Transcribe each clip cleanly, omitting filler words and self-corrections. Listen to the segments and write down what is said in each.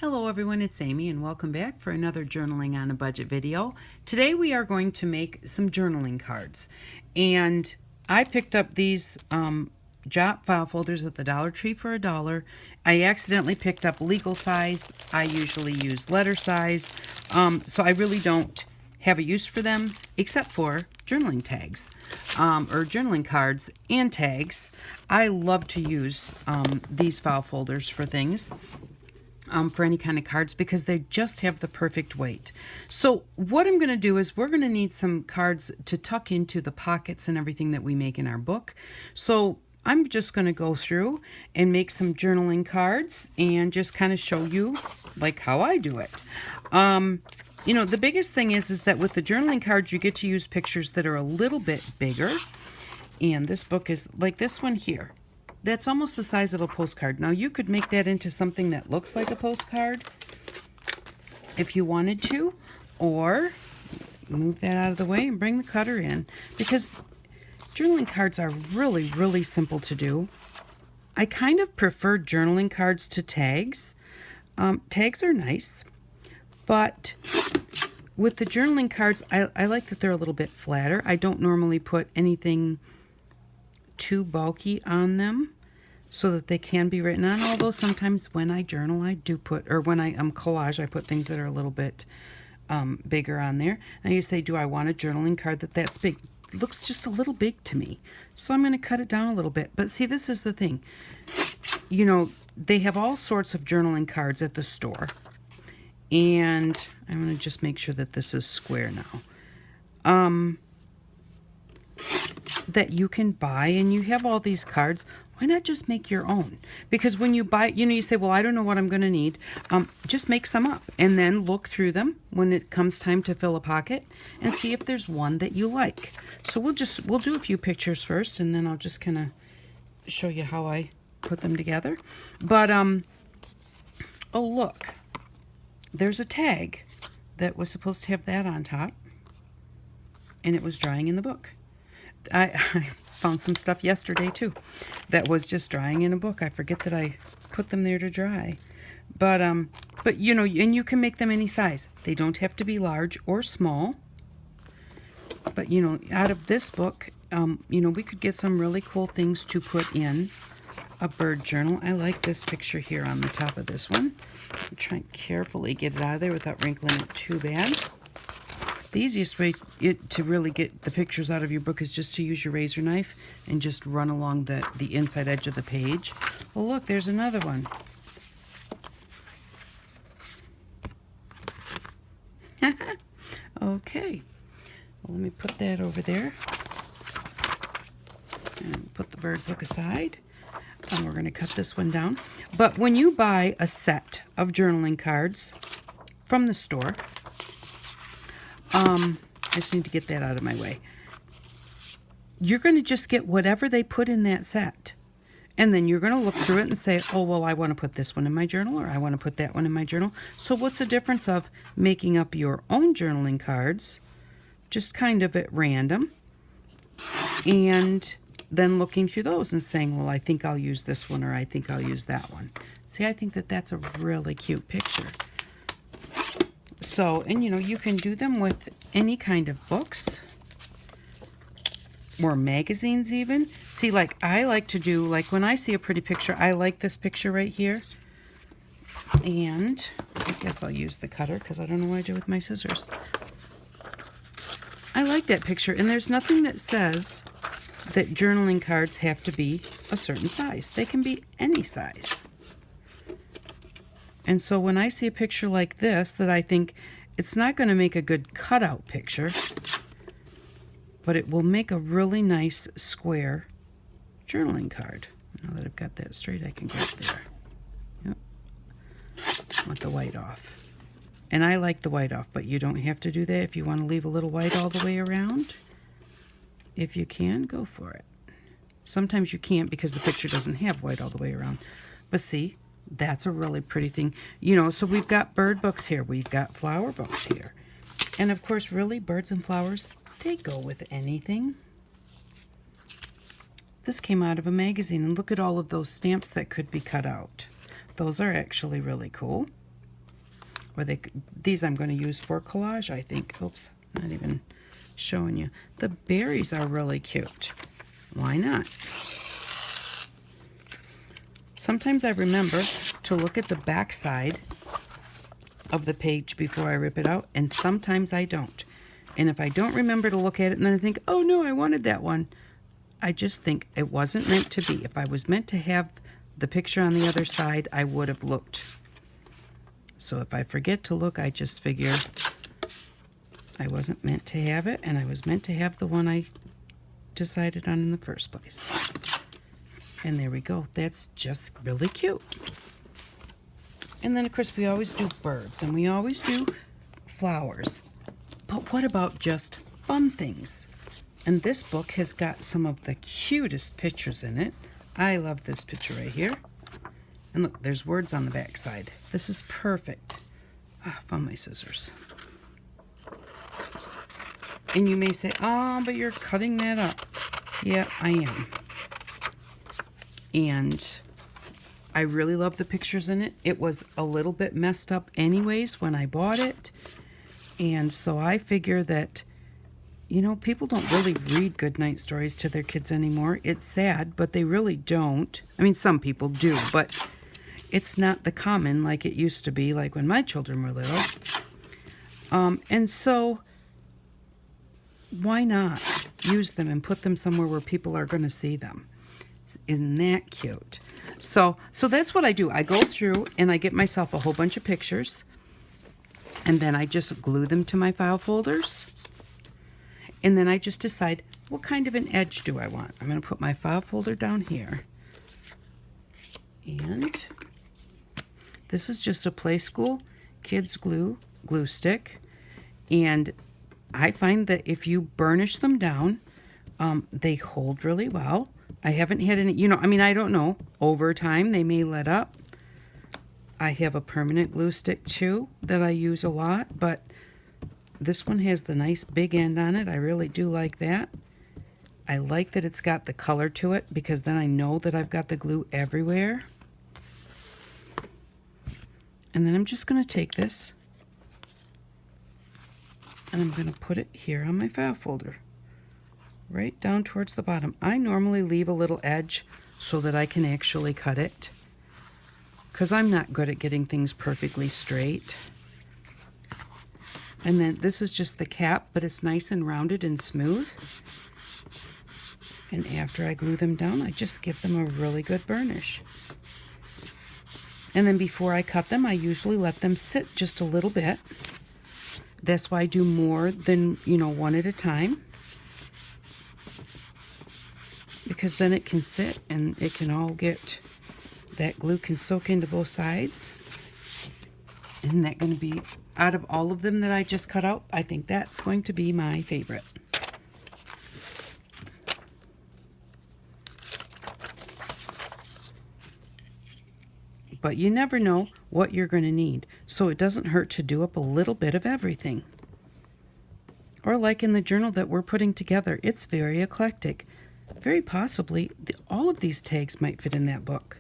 Hello everyone, it's Amy and welcome back for another Journaling on a Budget video. Today we are going to make some journaling cards. And I picked up these Jot file folders at the Dollar Tree for $1. I accidentally picked up legal size. I usually use letter size. So I really don't have a use for them except for journaling tags or journaling cards and tags. I love to use these file folders for things. For any kind of cards because they just have the perfect weight. So what I'm going to do is we're going to need some cards to tuck into the pockets and everything that we make in our book. So I'm just going to go through and make some journaling cards and just kind of show you like how I do it. You know, the biggest thing is that with the journaling cards you get to use pictures that are a little bit bigger. And this book is like this one here. That's almost the size of a postcard. Now you could make that into something that looks like a postcard if you wanted to, or move that out of the way and bring the cutter in, because journaling cards are really, really simple to do. I kind of prefer journaling cards to tags. Tags are nice, but with the journaling cards, I like that they're a little bit flatter. I don't normally put anything too bulky on them so that they can be written on, although sometimes when I journal I do put, or when I collage, I put things that are a little bit bigger on there. Now you say, do I want a journaling card that's big? It looks just a little big to me, so I'm going to cut it down a little bit. But see, this is the thing, you know, they have all sorts of journaling cards at the store, and I'm going to just make sure that this is square now. That you can buy, and you have all these cards. Why not just make your own? Because when you buy, you know, you say, well, I don't know what I'm going to need. Just make some up and then look through them when it comes time to fill a pocket and see if there's one that you like. So we'll do a few pictures first, and then I'll just kind of show you how I put them together. But oh look, there's a tag that was supposed to have that on top, and it was drying in the book. I found some stuff yesterday too that was just drying in a book. I forget that I put them there to dry. But you know, and you can make them any size. They don't have to be large or small. But you know, out of this book, you know, we could get some really cool things to put in a bird journal. I like this picture here on the top of this one. I'm trying to carefully get it out of there without wrinkling it too bad. The easiest way to really get the pictures out of your book is just to use your razor knife and just run along the inside edge of the page. Well, look, there's another one. Okay. Well, let me put that over there. And put the bird book aside. And we're going to cut this one down. But when you buy a set of journaling cards from the store, I just need to get that out of my way. You're going to just get whatever they put in that set. And then you're going to look through it and say, oh, well, I want to put this one in my journal, or I want to put that one in my journal. So what's the difference of making up your own journaling cards, just kind of at random, and then looking through those and saying, well, I think I'll use this one, or I think I'll use that one. See, I think that that's a really cute picture. So, and you know, you can do them with any kind of books or magazines even. See, like I like to do, like when I see a pretty picture, I like this picture right here. And I guess I'll use the cutter because I don't know what I do with my scissors. I like that picture, and there's nothing that says that journaling cards have to be a certain size. They can be any size. And so when I see a picture like this that I think it's not going to make a good cutout picture, but it will make a really nice square journaling card. Now that I've got that straight, I can get there. Yep. I want the white off. And I like the white off, but you don't have to do that. If you want to leave a little white all the way around, if you can, go for it. Sometimes you can't because the picture doesn't have white all the way around. But see, that's a really pretty thing. You know, so we've got bird books here. We've got flower books here. And of course, really, birds and flowers, they go with anything. This came out of a magazine, and look at all of those stamps that could be cut out. Those are actually really cool. or these I'm going to use for collage, I think. Oops, not even showing you. The berries are really cute. Why not? Sometimes I remember to look at the back side of the page before I rip it out, and sometimes I don't. And if I don't remember to look at it and then I think, oh no, I wanted that one, I just think it wasn't meant to be. If I was meant to have the picture on the other side, I would have looked. So if I forget to look, I just figure I wasn't meant to have it, and I was meant to have the one I decided on in the first place. And there we go. That's just really cute. And then, of course, we always do birds, and we always do flowers. But what about just fun things? And this book has got some of the cutest pictures in it. I love this picture right here. And look, there's words on the back side. This is perfect. Ah, found my scissors. And you may say, oh, but you're cutting that up. Yeah, I am. And I really love the pictures in it. It was a little bit messed up anyways when I bought it. And so I figure that, you know, people don't really read goodnight stories to their kids anymore. It's sad, but they really don't. I mean, some people do, but it's not the common like it used to be, like when my children were little. And so why not use them and put them somewhere where people are going to see them? Isn't that cute? So that's what I do. I go through and I get myself a whole bunch of pictures, and then I just glue them to my file folders. And then I just decide what kind of an edge do I want. I'm going to put my file folder down here. And this is just a Play School Kids glue stick. And I find that if you burnish them down, they hold really well. I haven't had any, you know, I mean, I don't know. Over time, they may let up. I have a permanent glue stick too that I use a lot, but this one has the nice big end on it. I really do like that. I like that it's got the color to it, because then I know that I've got the glue everywhere. And then I'm just going to take this and I'm going to put it here on my file folder, right down towards the bottom. I normally leave a little edge so that I can actually cut it, because I'm not good at getting things perfectly straight. And then this is just the cap, but it's nice and rounded and smooth. And after I glue them down, I just give them a really good burnish. And then before I cut them, I usually let them sit just a little bit. That's why I do more than, you know, one at a time, because then it can sit and it can all get, that glue can soak into both sides. Isn't that going to be, out of all of them that I just cut out, I think that's going to be my favorite. But you never know what you're going to need, so it doesn't hurt to do up a little bit of everything. Or like in the journal that we're putting together, it's very eclectic. Very possibly, all of these tags might fit in that book.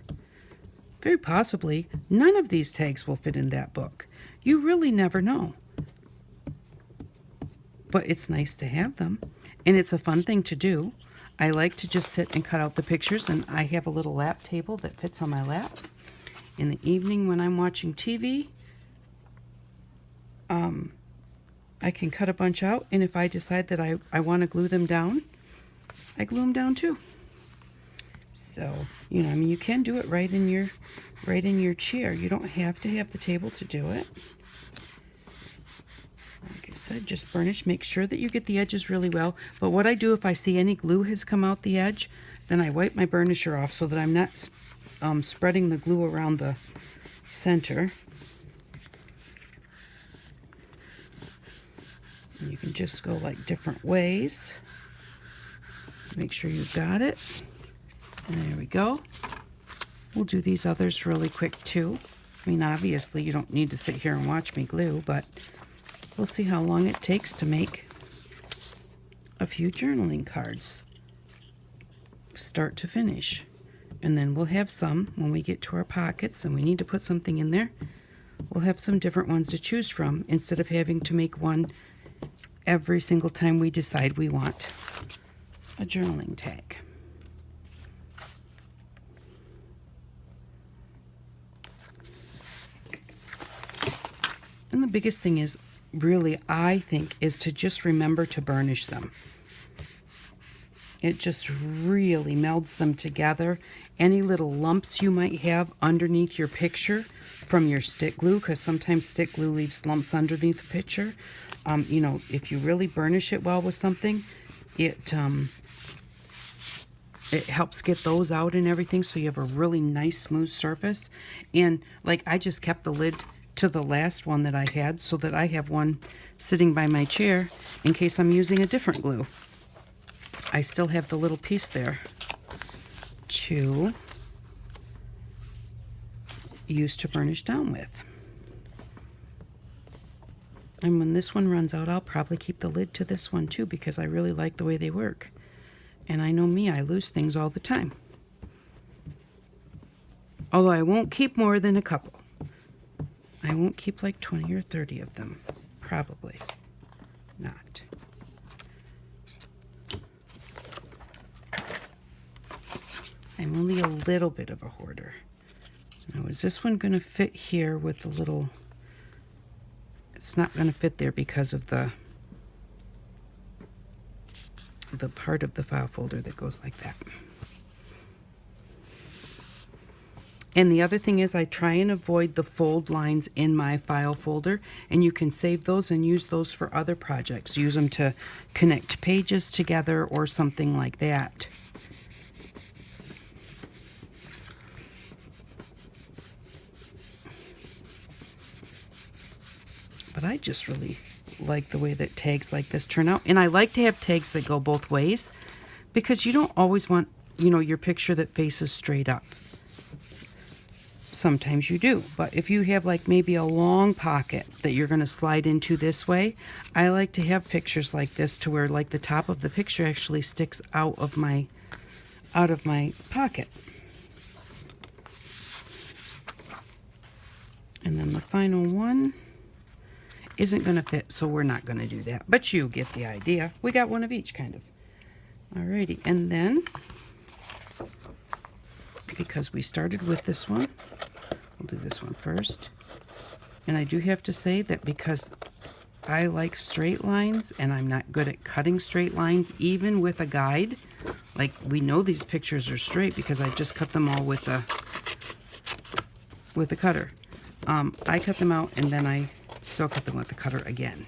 Very possibly, none of these tags will fit in that book. You really never know. But it's nice to have them, and it's a fun thing to do. I like to just sit and cut out the pictures, and I have a little lap table that fits on my lap. In the evening when I'm watching TV, I can cut a bunch out, and if I decide that I want to glue them down, I glue them down too. So, you know, I mean, you can do it right in your chair. You don't have to have the table to do it. Like I said, just burnish. Make sure that you get the edges really well. But what I do if I see any glue has come out the edge, then I wipe my burnisher off so that I'm not spreading the glue around the center. And you can just go like different ways. Make sure you've got it. And there we go. We'll do these others really quick too. I mean, obviously you don't need to sit here and watch me glue, but we'll see how long it takes to make a few journaling cards, start to finish. And then we'll have some when we get to our pockets and we need to put something in there. we'll have some different ones to choose from instead of having to make one every single time we decide we want a journaling tag. And the biggest thing is, really, I think, is to just remember to burnish them. It just really melds them together. Any little lumps you might have underneath your picture from your stick glue, because sometimes stick glue leaves lumps underneath the picture. You know, if you really burnish it well with something, it helps get those out and everything, so you have a really nice smooth surface. And like, I just kept the lid to the last one that I had so that I have one sitting by my chair in case I'm using a different glue. I still have the little piece there to use to burnish down with. And when this one runs out, I'll probably keep the lid to this one too, because I really like the way they work. And I know me, I lose things all the time. Although I won't keep more than a couple. I won't keep like 20 or 30 of them. Probably not. I'm only a little bit of a hoarder. Now, is this one going to fit here with the little... It's not going to fit there because of the part of the file folder that goes like that. And the other thing is, I try and avoid the fold lines in my file folder, and you can save those and use those for other projects. Use them to connect pages together or something like that. But I just really like the way that tags like this turn out. And I like to have tags that go both ways, because you don't always want, you know, your picture that faces straight up. Sometimes you do, but if you have like maybe a long pocket that you're going to slide into this way, I like to have pictures like this to where like the top of the picture actually sticks out of my pocket. And then the final one isn't going to fit, so we're not going to do that, but you get the idea. We got one of each, kind of. Alrighty, and then because we started with this one, we'll do this one first. And I do have to say that because I like straight lines and I'm not good at cutting straight lines, even with a guide, like we know these pictures are straight because I just cut them all with the cutter. I cut them out and then I still cut them with the cutter again.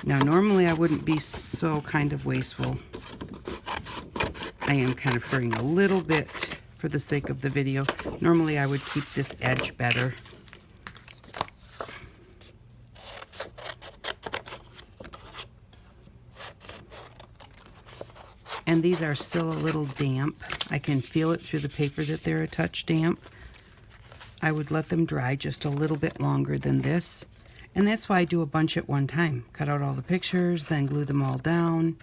Now normally I wouldn't be so kind of wasteful. I am kind of hurrying a little bit for the sake of the video. Normally I would keep this edge better. And these are still a little damp. I can feel it through the paper that they're a touch damp. I would let them dry just a little bit longer than this. And that's why I do a bunch at one time. Cut out all the pictures, then glue them all down,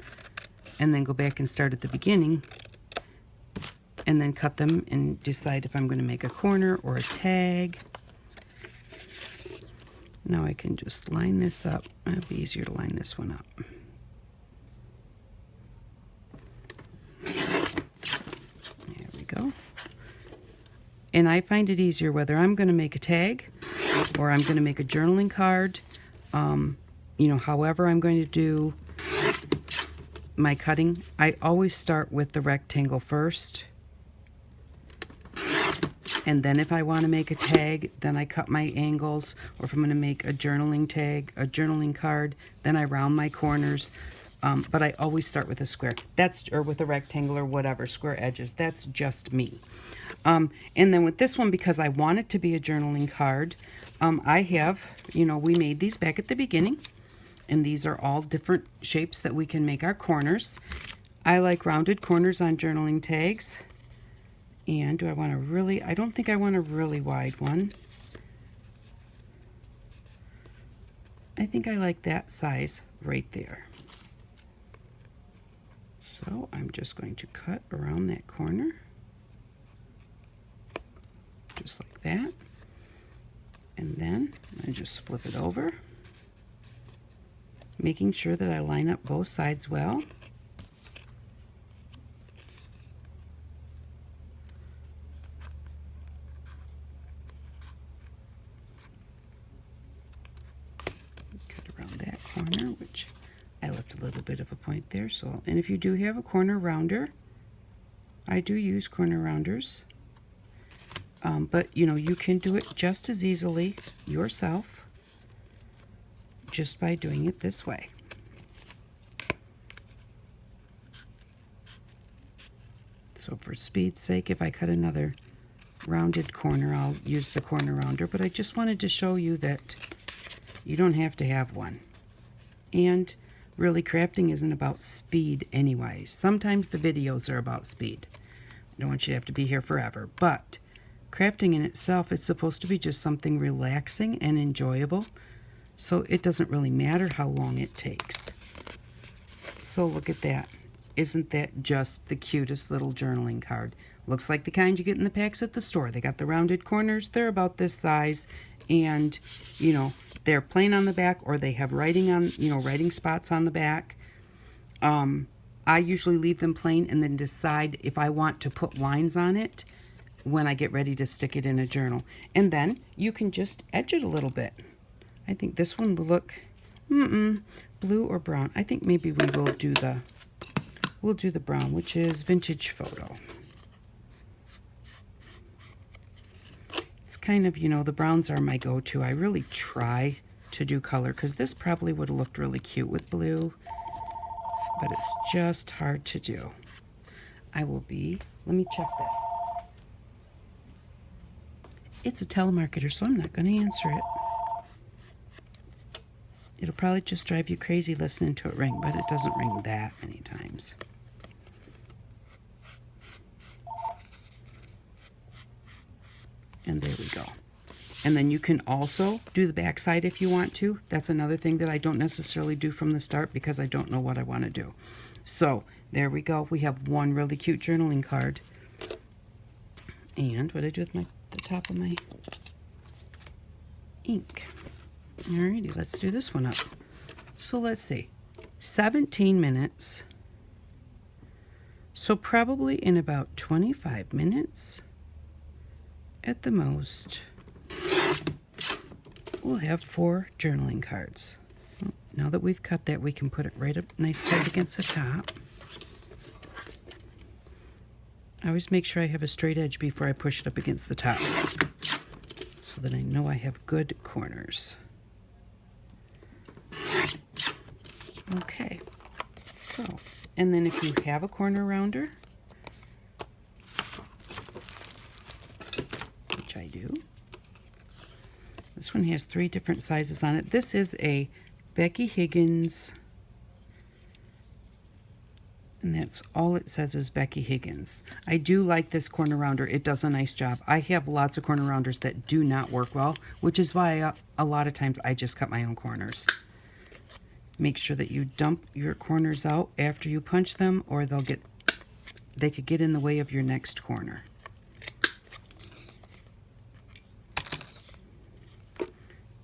and then go back and start at the beginning. And then cut them and decide if I'm going to make a corner or a tag. Now I can just line this up. It'll be easier to line this one up. There we go. And I find it easier whether I'm going to make a tag or I'm going to make a journaling card. You know, however I'm going to do my cutting, I always start with the rectangle first. And then if I want to make a tag, then I cut my angles. Or if I'm going to make a journaling tag, a journaling card, then I round my corners. But I always start with a square. Or with a rectangle or whatever, square edges. That's just me. And then with this one, because I want it to be a journaling card, I have, you know, we made these back at the beginning. And these are all different shapes that we can make our corners. I like rounded corners on journaling tags. And do I want a really, I don't think I want a really wide one. I think I like that size right there. So I'm just going to cut around that corner. Just like that. And then I just flip it over, making sure that I line up both sides well. Cut around that corner, which I left a little bit of a point there. So, and if you do have a corner rounder, I do use corner rounders. But you know, you can do it just as easily yourself just by doing it this way. So for speed's sake, if I cut another rounded corner, I'll use the corner rounder, but I just wanted to show you that you don't have to have one. And really, crafting isn't about speed anyway. Sometimes the videos are about speed. I don't want you to have to be here forever, but crafting in itself is supposed to be just something relaxing and enjoyable, so it doesn't really matter how long it takes. So look at that. Isn't that just the cutest little journaling card? Looks like the kind you get in the packs at the store. They got the rounded corners. They're about this size, and you know, they're plain on the back, or they have writing on, you know, writing spots on the back. I usually leave them plain and then decide if I want to put lines on it when I get ready to stick it in a journal. And then you can just edge it a little bit. I think this one will look blue or brown. I think maybe we will do the brown, which is Vintage Photo. It's kind of, you know, the browns are my go-to. I really try to do color because this probably would have looked really cute with blue, but it's just hard to do. Let me check this. It's a telemarketer, so I'm not going to answer it. It'll probably just drive you crazy listening to it ring, but it doesn't ring that many times. And there we go. And then you can also do the back side if you want to. That's another thing that I don't necessarily do from the start because I don't know what I want to do. So there we go. We have one really cute journaling card. And what did I do with the top of my ink? Alrighty, let's do this one up. So let's see. 17 minutes. So probably in about 25 minutes at the most, we'll have 4 journaling cards. Now that we've cut that, we can put it right up nicely against the top. I always make sure I have a straight edge before I push it up against the top, so that I know I have good corners. Okay, so, and then if you have a corner rounder, which I do, this one has 3 different sizes on it. This is a Becky Higgins, and that's all it says is Becky Higgins. I do like this corner rounder. It does a nice job. I have lots of corner rounders that do not work well, which is why a lot of times I just cut my own corners. Make sure that you dump your corners out after you punch them, or they could get in the way of your next corner.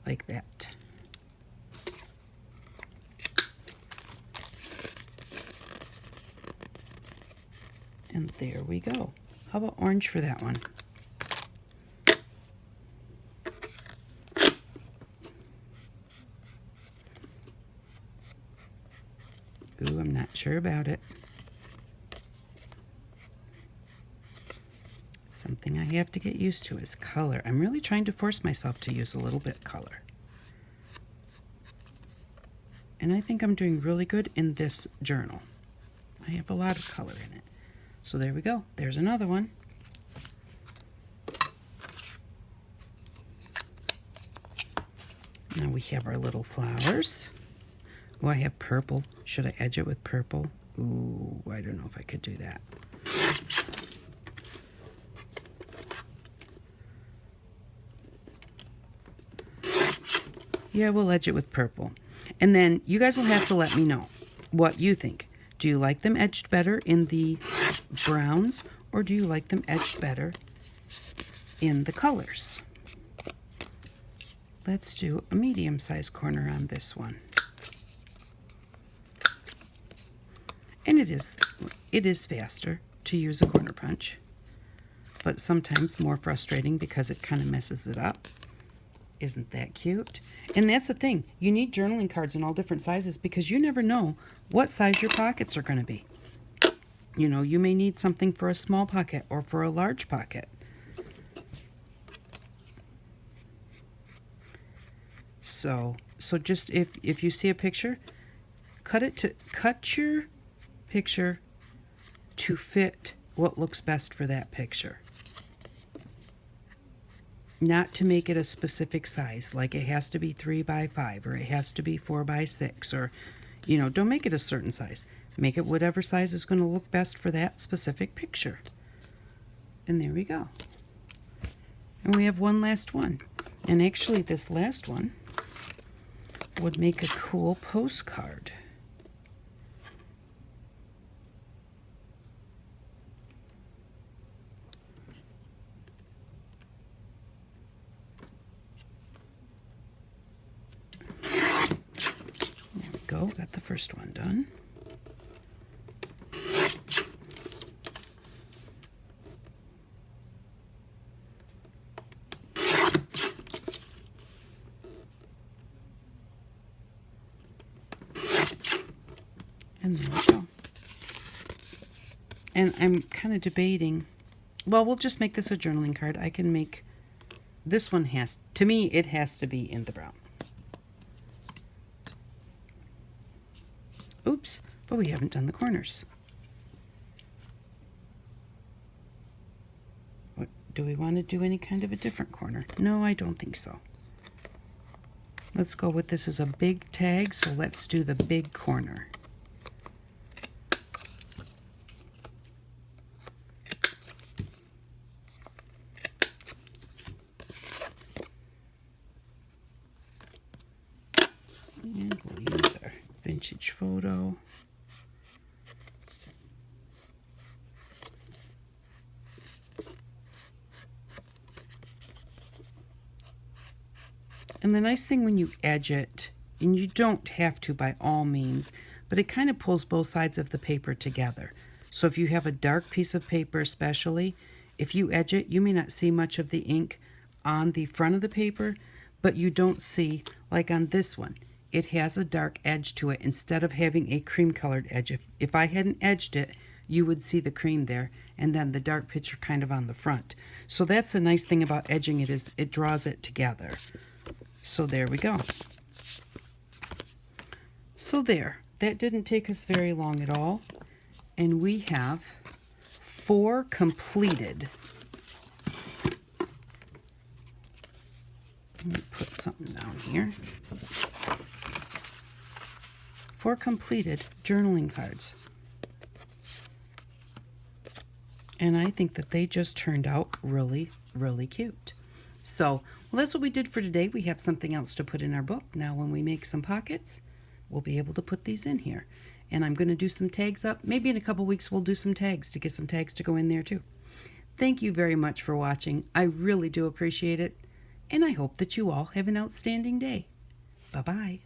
Like that. And there we go. How about orange for that one? Ooh, I'm not sure about it. Something I have to get used to is color. I'm really trying to force myself to use a little bit color. And I think I'm doing really good in this journal. I have a lot of color in it. So there we go. There's another one. Now we have our little flowers. Oh, I have purple. Should I edge it with purple? Ooh, I don't know if I could do that. Yeah, we'll edge it with purple. And then you guys will have to let me know what you think. Do you like them edged better in the browns, or do you like them edged better in the colors? let's do a medium-sized corner on this one. And it is faster to use a corner punch, but sometimes more frustrating because it kind of messes it up. Isn't that cute? And that's the thing. You need journaling cards in all different sizes because you never know what size your pockets are going to be. You know, you may need something for a small pocket or for a large pocket. So just if you see a picture, cut your picture to fit what looks best for that picture. Not to make it a specific size, like it has to be 3 by 5 or it has to be 4 by 6, or, you know, don't make it a certain size. Make it whatever size is going to look best for that specific picture. And there we go. And we have one last one. And actually this last one would make a cool postcard. Go, got the first one done. And there we go. And I'm kind of debating, well, we'll just make this a journaling card. I can make, this one to me, it has to be in the brown. Oops, but we haven't done the corners. What, do we want to do any kind of a different corner? No, I don't think so. Let's go with this as a big tag, so let's do the big corner. And we'll use our vintage photo. And the nice thing when you edge it, and you don't have to by all means, but it kind of pulls both sides of the paper together. So if you have a dark piece of paper especially, if you edge it, you may not see much of the ink on the front of the paper, but you don't see, like on this one, it has a dark edge to it instead of having a cream colored edge. If I hadn't edged it, you would see the cream there and then the dark picture kind of on the front. So that's the nice thing about edging it, is it draws it together. So there we go. So there, that didn't take us very long at all. And we have 4 completed. Let me put something down here. 4 completed journaling cards. And I think that they just turned out really, really cute. So, well, that's what we did for today. We have something else to put in our book. Now, when we make some pockets, we'll be able to put these in here. And I'm going to do some tags up. Maybe in a couple weeks, we'll do some tags to get some tags to go in there too. Thank you very much for watching. I really do appreciate it. And I hope that you all have an outstanding day. Bye-bye.